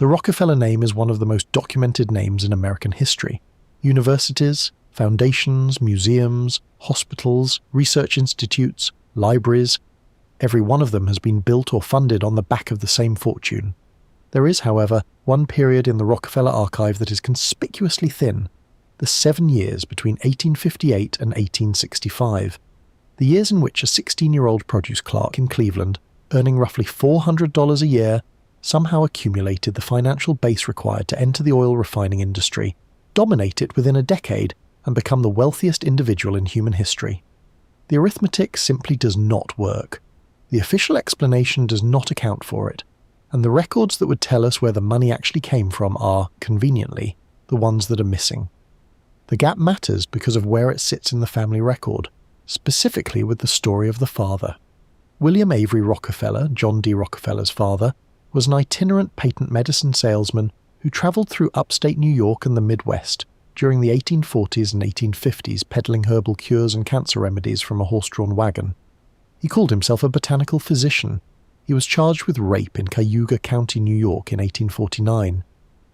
The Rockefeller name is one of the most documented names in American history. Universities, foundations, museums, hospitals, research institutes, libraries, every one of them has been built or funded on the back of the same fortune. There is, however, one period in the Rockefeller archive that is conspicuously thin, the 7 years between 1858 and 1865, the years in which a 16-year-old produce clerk in Cleveland, earning roughly $400 a year, somehow accumulated the financial base required to enter the oil refining industry, dominate it within a decade, and become the wealthiest individual in human history. The arithmetic simply does not work. The official explanation does not account for it, and the records that would tell us where the money actually came from are, conveniently, the ones that are missing. The gap matters because of where it sits in the family record, specifically with the story of the father. William Avery Rockefeller, John D. Rockefeller's father, was an itinerant patent medicine salesman who travelled through upstate New York and the Midwest during the 1840s and 1850s, peddling herbal cures and cancer remedies from a horse-drawn wagon. He called himself a botanical physician. He was charged with rape in Cayuga County, New York in 1849.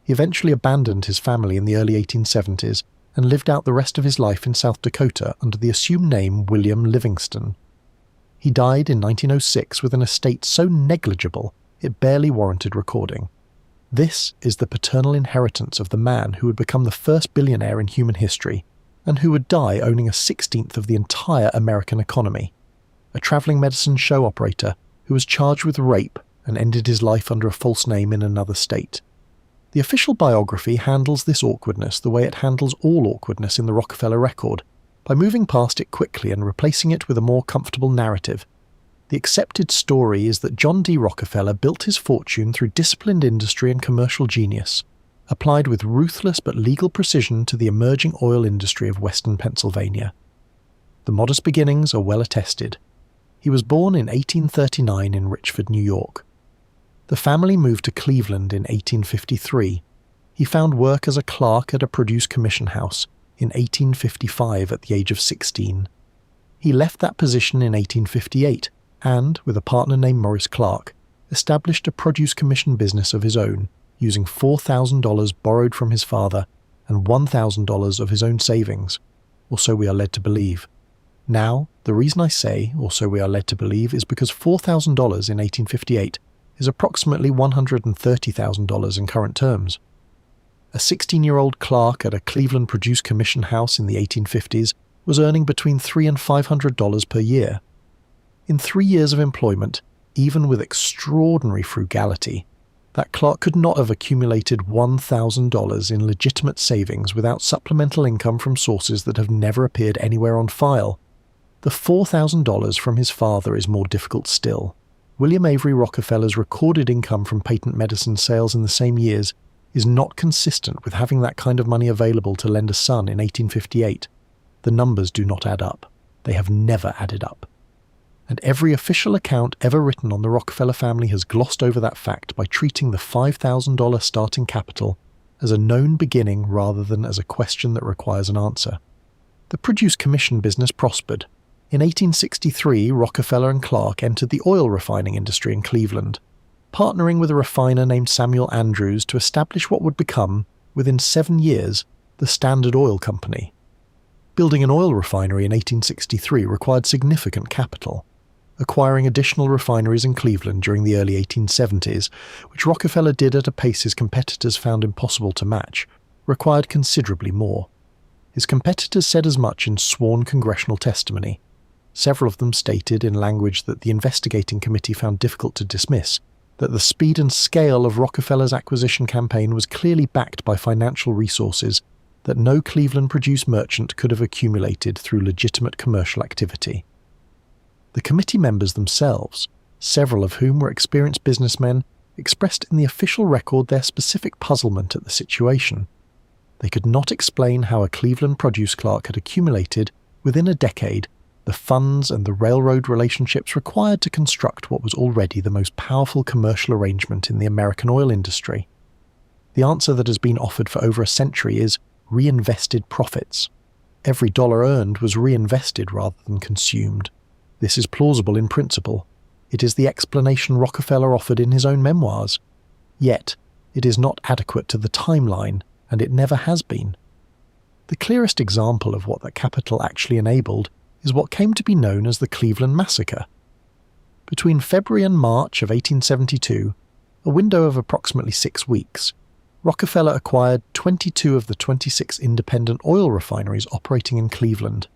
He eventually abandoned his family in the early 1870s and lived out the rest of his life in South Dakota under the assumed name William Livingston. He died in 1906 with an estate so negligible it barely warranted recording. This is the paternal inheritance of the man who would become the first billionaire in human history, and who would die owning a 16th of the entire American economy. A travelling medicine show operator who was charged with rape and ended his life under a false name in another state. The official biography handles this awkwardness the way it handles all awkwardness in the Rockefeller record, by moving past it quickly and replacing it with a more comfortable narrative. The accepted story is that John D. Rockefeller built his fortune through disciplined industry and commercial genius, applied with ruthless but legal precision to the emerging oil industry of western Pennsylvania. The modest beginnings are well attested. He was born in 1839 in Richford, New York. The family moved to Cleveland in 1853. He found work as a clerk at a produce commission house in 1855 at the age of 16. He left that position in 1858 and, with a partner named Morris Clark, established a produce commission business of his own, using $4,000 borrowed from his father and $1,000 of his own savings, or so we are led to believe. Now, the reason I say, or so we are led to believe, is because $4,000 in 1858 is approximately $130,000 in current terms. A 16-year-old clerk at a Cleveland produce commission house in the 1850s was earning between $300 and $500 per year. In 3 years of employment, even with extraordinary frugality, that clerk could not have accumulated $1,000 in legitimate savings without supplemental income from sources that have never appeared anywhere on file. The $4,000 from his father is more difficult still. William Avery Rockefeller's recorded income from patent medicine sales in the same years is not consistent with having that kind of money available to lend a son in 1858. The numbers do not add up. They have never added up. And every official account ever written on the Rockefeller family has glossed over that fact by treating the $5,000 starting capital as a known beginning rather than as a question that requires an answer. The produce commission business prospered. In 1863, Rockefeller and Clark entered the oil refining industry in Cleveland, partnering with a refiner named Samuel Andrews to establish what would become, within 7 years, the Standard Oil Company. Building an oil refinery in 1863 required significant capital. Acquiring additional refineries in Cleveland during the early 1870s, which Rockefeller did at a pace his competitors found impossible to match, required considerably more. His competitors said as much in sworn congressional testimony. Several of them stated in language that the investigating committee found difficult to dismiss, that the speed and scale of Rockefeller's acquisition campaign was clearly backed by financial resources that no Cleveland produce merchant could have accumulated through legitimate commercial activity. The committee members themselves, several of whom were experienced businessmen, expressed in the official record their specific puzzlement at the situation. They could not explain how a Cleveland produce clerk had accumulated, within a decade, the funds and the railroad relationships required to construct what was already the most powerful commercial arrangement in the American oil industry. The answer that has been offered for over a century is reinvested profits. Every dollar earned was reinvested rather than consumed. This is plausible in principle. It is the explanation Rockefeller offered in his own memoirs. Yet, It is not adequate to the timeline, and it never has been. The clearest example of what that capital actually enabled is what came to be known as the Cleveland Massacre. Between February and March of 1872, a window of approximately 6 weeks, Rockefeller acquired 22 of the 26 independent oil refineries operating in Cleveland.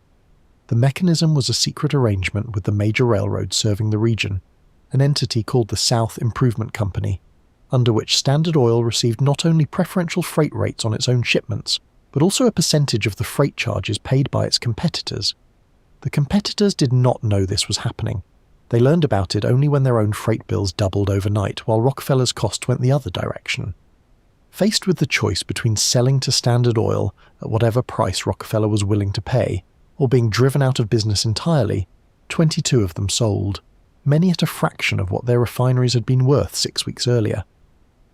The mechanism was a secret arrangement with the major railroad serving the region, an entity called the South Improvement Company, under which Standard Oil received not only preferential freight rates on its own shipments, but also a percentage of the freight charges paid by its competitors. The competitors did not know this was happening. They learned about it only when their own freight bills doubled overnight, while Rockefeller's cost went the other direction. Faced with the choice between selling to Standard Oil at whatever price Rockefeller was willing to pay, or being driven out of business entirely, 22 of them sold, many at a fraction of what their refineries had been worth 6 weeks earlier.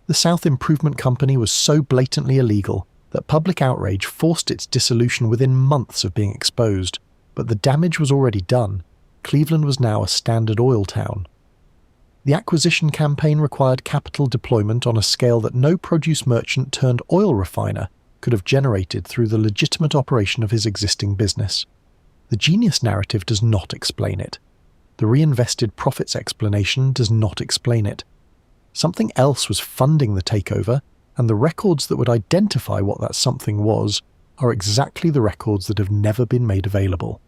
The South Improvement Company was so blatantly illegal that public outrage forced its dissolution within months of being exposed, but the damage was already done. Cleveland was now a Standard Oil town. The acquisition campaign required capital deployment on a scale that no produce merchant turned oil refiner could have generated through the legitimate operation of his existing business. The genius narrative does not explain it. The reinvested profits explanation does not explain it. Something else was funding the takeover, and the records that would identify what that something was are exactly the records that have never been made available.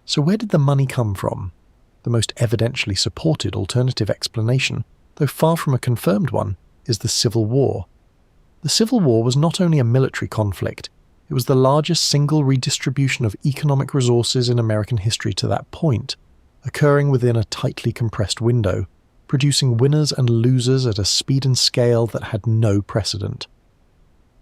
So where did the money come from? The most evidentially supported alternative explanation, though far from a confirmed one, is the Civil War. The Civil War was not only a military conflict, it was the largest single redistribution of economic resources in American history to that point, occurring within a tightly compressed window, producing winners and losers at a speed and scale that had no precedent.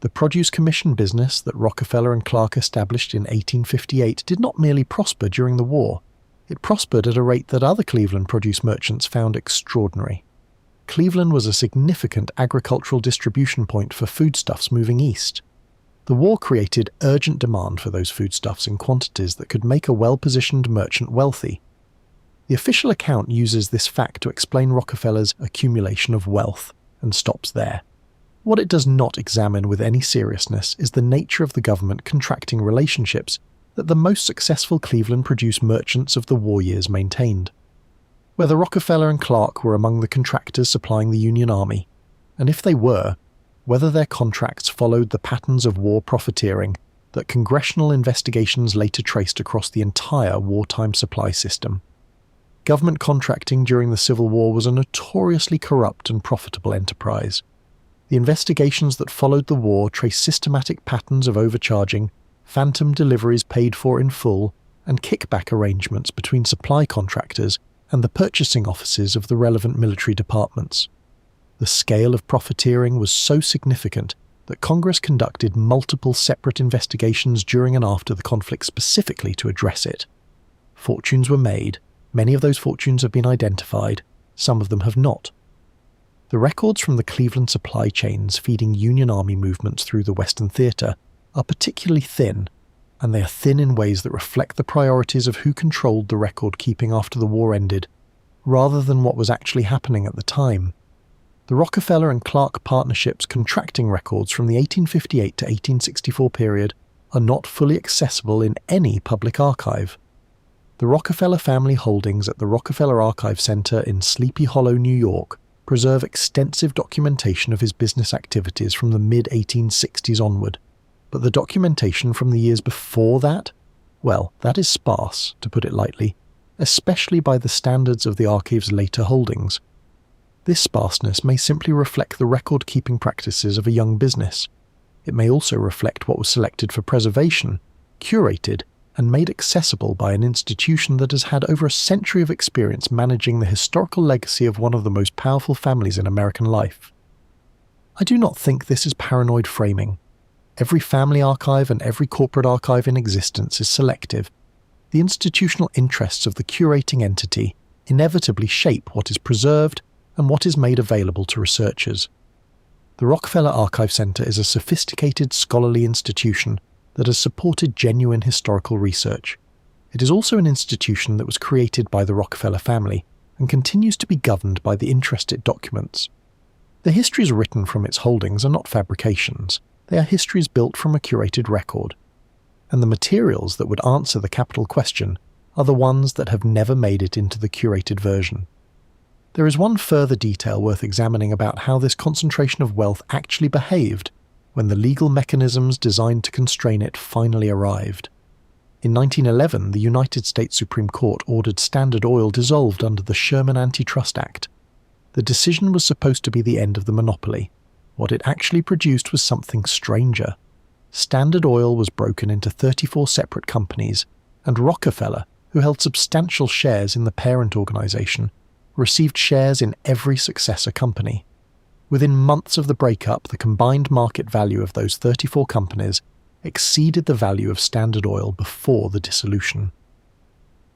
The produce commission business that Rockefeller and Clark established in 1858 did not merely prosper during the war, it prospered at a rate that other Cleveland produce merchants found extraordinary. Cleveland was a significant agricultural distribution point for foodstuffs moving east. The war created urgent demand for those foodstuffs in quantities that could make a well-positioned merchant wealthy. The official account uses this fact to explain Rockefeller's accumulation of wealth, and stops there. What it does not examine with any seriousness is the nature of the government contracting relationships that the most successful Cleveland produce merchants of the war years maintained. Whether Rockefeller and Clark were among the contractors supplying the Union Army, and if they were, whether their contracts followed the patterns of war profiteering that congressional investigations later traced across the entire wartime supply system. Government contracting during the Civil War was a notoriously corrupt and profitable enterprise. The investigations that followed the war traced systematic patterns of overcharging, phantom deliveries paid for in full, and kickback arrangements between supply contractors and the purchasing offices of the relevant military departments. The scale of profiteering was so significant that Congress conducted multiple separate investigations during and after the conflict specifically to address it. Fortunes were made. Many of those fortunes have been identified, some of them have not. The records from the Cleveland supply chains feeding Union Army movements through the Western Theater are particularly thin, and they are thin in ways that reflect the priorities of who controlled the record-keeping after the war ended, rather than what was actually happening at the time. The Rockefeller and Clark partnership's contracting records from the 1858 to 1864 period are not fully accessible in any public archive. The Rockefeller family holdings at the Rockefeller Archive Center in Sleepy Hollow, New York, preserve extensive documentation of his business activities from the mid-1860s onward, but the documentation from the years before that? Well, that is sparse, to put it lightly, especially by the standards of the archive's later holdings. This sparseness may simply reflect the record-keeping practices of a young business. It may also reflect what was selected for preservation, curated, and made accessible by an institution that has had over a century of experience managing the historical legacy of one of the most powerful families in American life. I do not think this is paranoid framing. Every family archive and every corporate archive in existence is selective. The institutional interests of the curating entity inevitably shape what is preserved and what is made available to researchers. The Rockefeller Archive Center is a sophisticated scholarly institution that has supported genuine historical research. It is also an institution that was created by the Rockefeller family and continues to be governed by the interest it documents. The histories written from its holdings are not fabrications. They are histories built from a curated record. And the materials that would answer the capital question are the ones that have never made it into the curated version. There is one further detail worth examining about how this concentration of wealth actually behaved when the legal mechanisms designed to constrain it finally arrived. In 1911, the United States Supreme Court ordered Standard Oil dissolved under the Sherman Antitrust Act. The decision was supposed to be the end of the monopoly. What it actually produced was something stranger. Standard Oil was broken into 34 separate companies, and Rockefeller, who held substantial shares in the parent organization, received shares in every successor company. Within months of the breakup, the combined market value of those 34 companies exceeded the value of Standard Oil before the dissolution.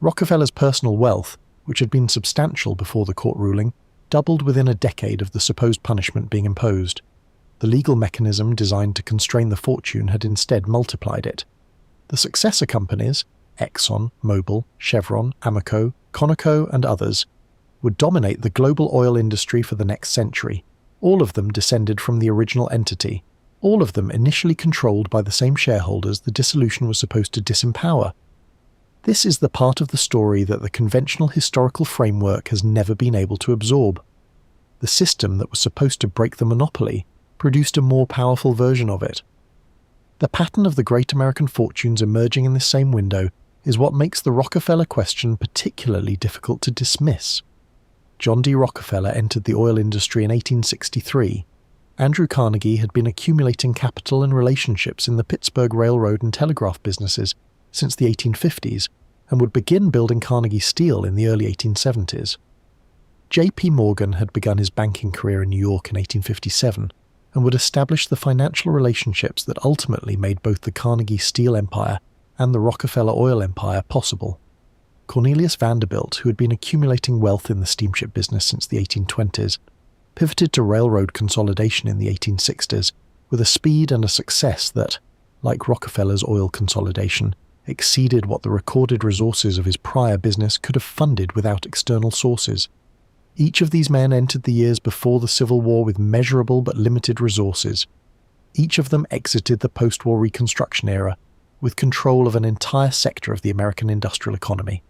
Rockefeller's personal wealth, which had been substantial before the court ruling, doubled within a decade of the supposed punishment being imposed. The legal mechanism designed to constrain the fortune had instead multiplied it. The successor companies, Exxon, Mobil, Chevron, Amoco, Conoco, and others, would dominate the global oil industry for the next century. All of them descended from the original entity, all of them initially controlled by the same shareholders the dissolution was supposed to disempower. This is the part of the story that the conventional historical framework has never been able to absorb. The system that was supposed to break the monopoly produced a more powerful version of it. The pattern of the great American fortunes emerging in this same window is what makes the Rockefeller question particularly difficult to dismiss. John D. Rockefeller entered the oil industry in 1863. Andrew Carnegie had been accumulating capital and relationships in the Pittsburgh railroad and telegraph businesses since the 1850s, and would begin building Carnegie Steel in the early 1870s. J.P. Morgan had begun his banking career in New York in 1857, and would establish the financial relationships that ultimately made both the Carnegie Steel empire and the Rockefeller oil empire possible. Cornelius Vanderbilt, who had been accumulating wealth in the steamship business since the 1820s, pivoted to railroad consolidation in the 1860s with a speed and a success that, like Rockefeller's oil consolidation, exceeded what the recorded resources of his prior business could have funded without external sources. Each of these men entered the years before the Civil War with measurable but limited resources. Each of them exited the post-war Reconstruction era with control of an entire sector of the American industrial economy.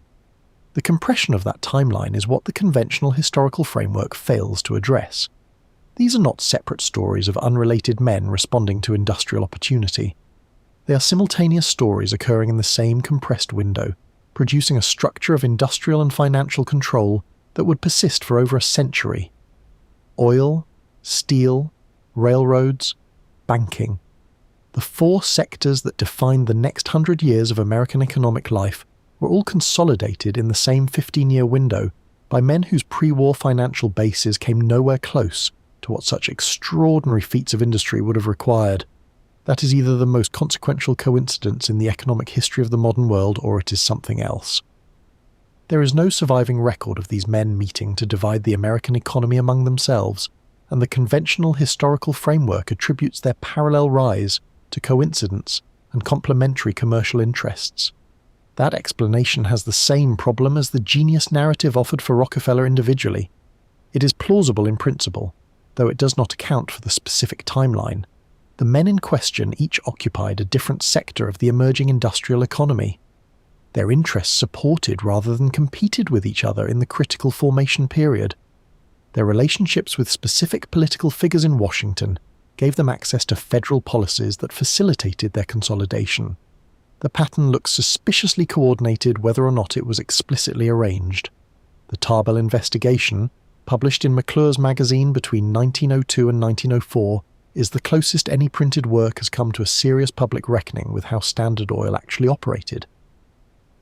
The compression of that timeline is what the conventional historical framework fails to address. These are not separate stories of unrelated men responding to industrial opportunity. They are simultaneous stories occurring in the same compressed window, producing a structure of industrial and financial control that would persist for over a century. Oil, steel, railroads, banking. The four sectors that defined the next 100 years of American economic life were all consolidated in the same 15-year window by men whose pre-war financial bases came nowhere close to what such extraordinary feats of industry would have required. That is either the most consequential coincidence in the economic history of the modern world, or it is something else. There is no surviving record of these men meeting to divide the American economy among themselves, and the conventional historical framework attributes their parallel rise to coincidence and complementary commercial interests. That explanation has the same problem as the genius narrative offered for Rockefeller individually. It is plausible in principle, though it does not account for the specific timeline. The men in question each occupied a different sector of the emerging industrial economy. Their interests supported rather than competed with each other in the critical formation period. Their relationships with specific political figures in Washington gave them access to federal policies that facilitated their consolidation. The pattern looks suspiciously coordinated whether or not it was explicitly arranged. The Tarbell investigation, published in McClure's magazine between 1902 and 1904, is the closest any printed work has come to a serious public reckoning with how Standard Oil actually operated.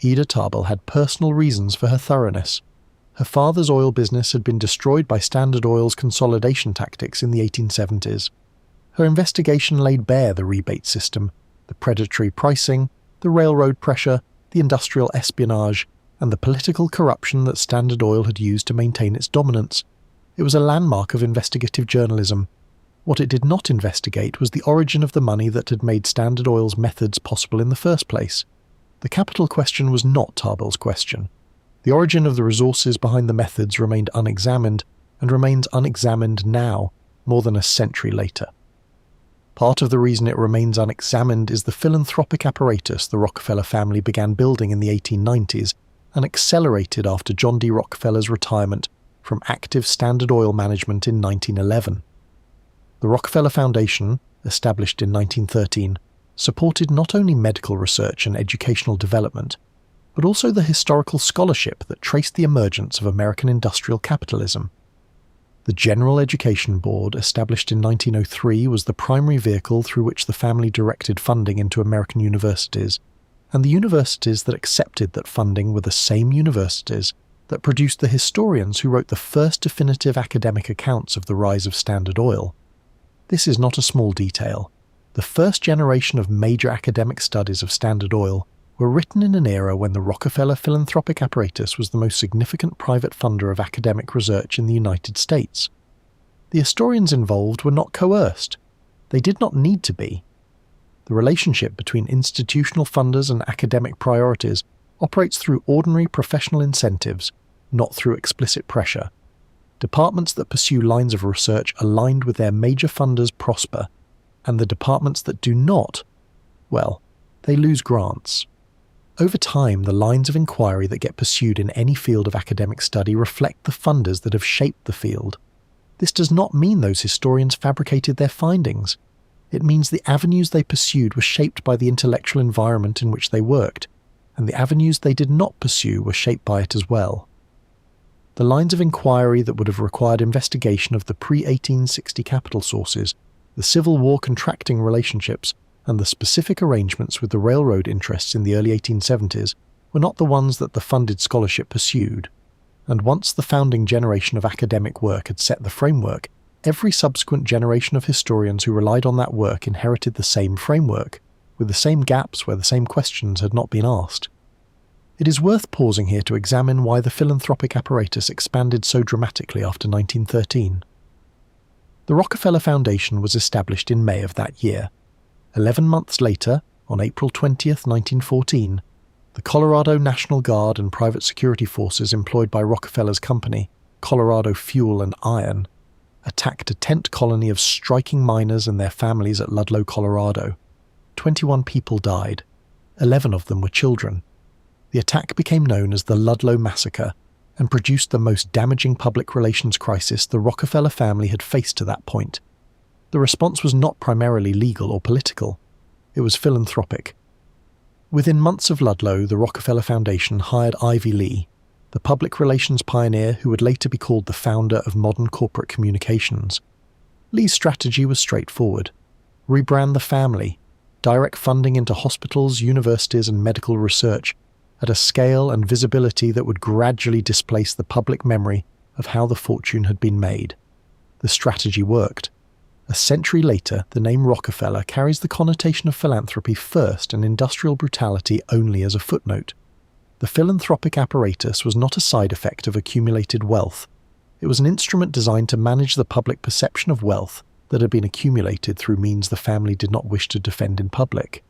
Ida Tarbell had personal reasons for her thoroughness. Her father's oil business had been destroyed by Standard Oil's consolidation tactics in the 1870s. Her investigation laid bare the rebate system, the predatory pricing, the railroad pressure, the industrial espionage, and the political corruption that Standard Oil had used to maintain its dominance. It was a landmark of investigative journalism. What it did not investigate was the origin of the money that had made Standard Oil's methods possible in the first place. The capital question was not Tarbell's question. The origin of the resources behind the methods remained unexamined, and remains unexamined now, more than a century later. Part of the reason it remains unexamined is the philanthropic apparatus the Rockefeller family began building in the 1890s and accelerated after John D. Rockefeller's retirement from active Standard Oil management in 1911. The Rockefeller Foundation, established in 1913, supported not only medical research and educational development, but also the historical scholarship that traced the emergence of American industrial capitalism. The General Education Board, established in 1903, was the primary vehicle through which the family directed funding into American universities, and the universities that accepted that funding were the same universities that produced the historians who wrote the first definitive academic accounts of the rise of Standard Oil. This is not a small detail. The first generation of major academic studies of Standard Oil were written in an era when the Rockefeller philanthropic apparatus was the most significant private funder of academic research in the United States. The historians involved were not coerced. They did not need to be. The relationship between institutional funders and academic priorities operates through ordinary professional incentives, not through explicit pressure. Departments that pursue lines of research aligned with their major funders prosper, and the departments that do not, well, they lose grants. Over time, the lines of inquiry that get pursued in any field of academic study reflect the funders that have shaped the field. This does not mean those historians fabricated their findings. It means the avenues they pursued were shaped by the intellectual environment in which they worked, and the avenues they did not pursue were shaped by it as well. The lines of inquiry that would have required investigation of the pre-1860 capital sources, the Civil War contracting relationships, and the specific arrangements with the railroad interests in the early 1870s were not the ones that the funded scholarship pursued. And once the founding generation of academic work had set the framework, every subsequent generation of historians who relied on that work inherited the same framework, with the same gaps where the same questions had not been asked. It is worth pausing here to examine why the philanthropic apparatus expanded so dramatically after 1913. The Rockefeller Foundation was established in May of that year. 11 months later, on April 20th, 1914, the Colorado National Guard and private security forces employed by Rockefeller's company, Colorado Fuel and Iron, attacked a tent colony of striking miners and their families at Ludlow, Colorado. 21 people died. 11 of them were children. The attack became known as the Ludlow Massacre and produced the most damaging public relations crisis the Rockefeller family had faced to that point. The response was not primarily legal or political. It was philanthropic. Within months of Ludlow, the Rockefeller Foundation hired Ivy Lee, the public relations pioneer who would later be called the founder of modern corporate communications. Lee's strategy was straightforward. Rebrand the family, direct funding into hospitals, universities, and medical research at a scale and visibility that would gradually displace the public memory of how the fortune had been made. The strategy worked. A century later, the name Rockefeller carries the connotation of philanthropy first and industrial brutality only as a footnote. The philanthropic apparatus was not a side effect of accumulated wealth. It was an instrument designed to manage the public perception of wealth that had been accumulated through means the family did not wish to defend in public.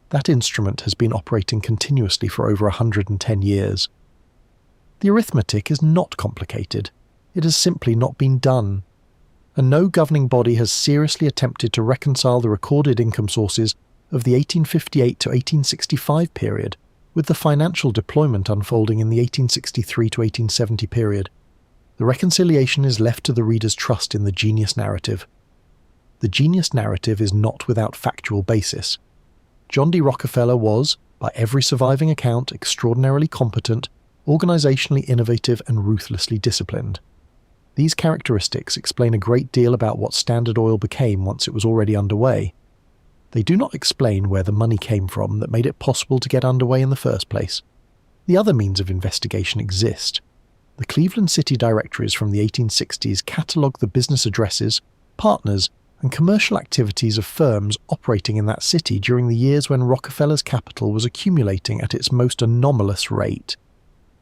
That instrument has been operating continuously for over 110 years. The arithmetic is not complicated. It has simply not been done. And no governing body has seriously attempted to reconcile the recorded income sources of the 1858 to 1865 period with the financial deployment unfolding in the 1863 to 1870 period. The reconciliation is left to the reader's trust in the genius narrative. The genius narrative is not without factual basis. John D. Rockefeller was, by every surviving account, extraordinarily competent, organizationally innovative, and ruthlessly disciplined. These characteristics explain a great deal about what Standard Oil became once it was already underway. They do not explain where the money came from that made it possible to get underway in the first place. The other means of investigation exist. The Cleveland City directories from the 1860s catalogue the business addresses, partners, and commercial activities of firms operating in that city during the years when Rockefeller's capital was accumulating at its most anomalous rate.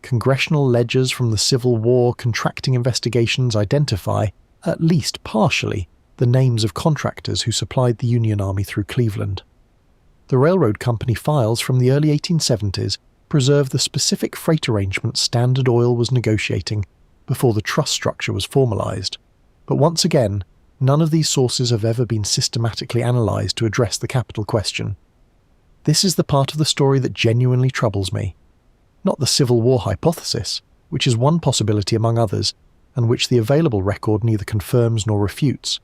Congressional ledgers from the Civil War contracting investigations identify, at least partially, the names of contractors who supplied the Union Army through Cleveland. The railroad company files from the early 1870s preserve the specific freight arrangements Standard Oil was negotiating before the trust structure was formalized. But once again, None of these sources have ever been systematically analysed to address the capital question. This is the part of the story that genuinely troubles me. Not the Civil War hypothesis, which is one possibility among others, and which the available record neither confirms nor refutes.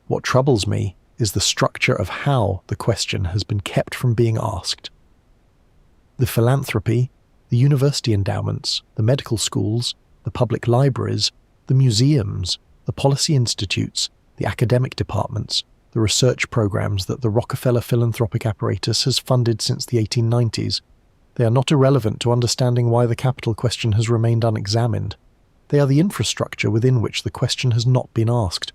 What troubles me is the structure of how the question has been kept from being asked. The philanthropy, the university endowments, the medical schools, the public libraries, the museums, the policy institutes, the academic departments, the research programs that the Rockefeller philanthropic apparatus has funded since the 1890s, they are not irrelevant to understanding why the capital question has remained unexamined. They are the infrastructure within which the question has not been asked,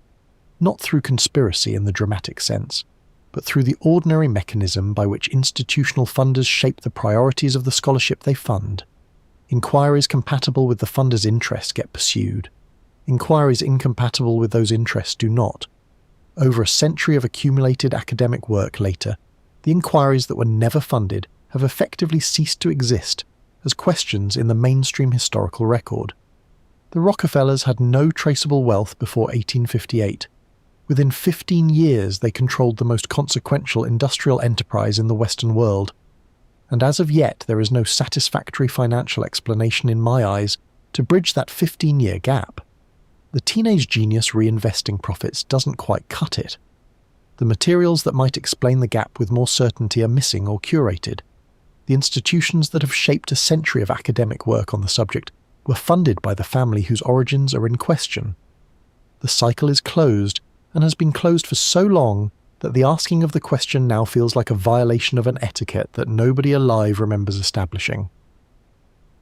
not through conspiracy in the dramatic sense, but through the ordinary mechanism by which institutional funders shape the priorities of the scholarship they fund. Inquiries compatible with the funder's interests get pursued. Inquiries incompatible with those interests do not. Over a century of accumulated academic work later, the inquiries that were never funded have effectively ceased to exist as questions in the mainstream historical record. The Rockefellers had no traceable wealth before 1858. Within 15 years they controlled the most consequential industrial enterprise in the Western world. And as of yet there is no satisfactory financial explanation in my eyes to bridge that 15-year gap. The teenage genius reinvesting profits doesn't quite cut it. The materials that might explain the gap with more certainty are missing or curated. The institutions that have shaped a century of academic work on the subject were funded by the family whose origins are in question. The cycle is closed, and has been closed for so long that the asking of the question now feels like a violation of an etiquette that nobody alive remembers establishing.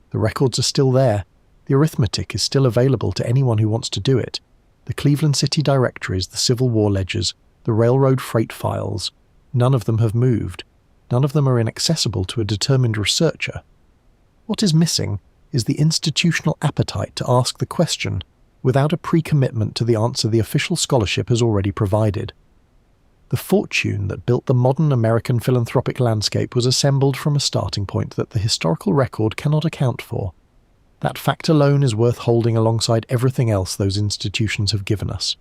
The records are still there. The arithmetic is still available to anyone who wants to do it. The Cleveland City directories, the Civil War ledgers, the railroad freight files, none of them have moved. None of them are inaccessible to a determined researcher. What is missing is the institutional appetite to ask the question without a pre-commitment to the answer the official scholarship has already provided. The fortune that built the modern American philanthropic landscape was assembled from a starting point that the historical record cannot account for. That fact alone is worth holding alongside everything else those institutions have given us.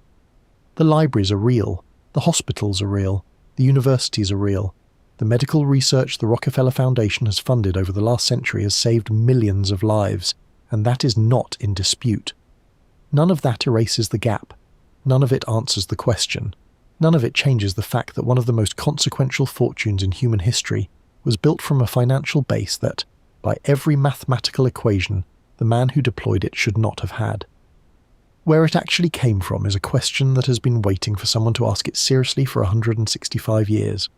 The libraries are real, the hospitals are real, the universities are real. The medical research the Rockefeller Foundation has funded over the last century has saved millions of lives, and that is not in dispute. None of that erases the gap. None of it answers the question. None of it changes the fact that one of the most consequential fortunes in human history was built from a financial base that, by every mathematical equation, the man who deployed it should not have had. Where it actually came from is a question that has been waiting for someone to ask it seriously for 165 years.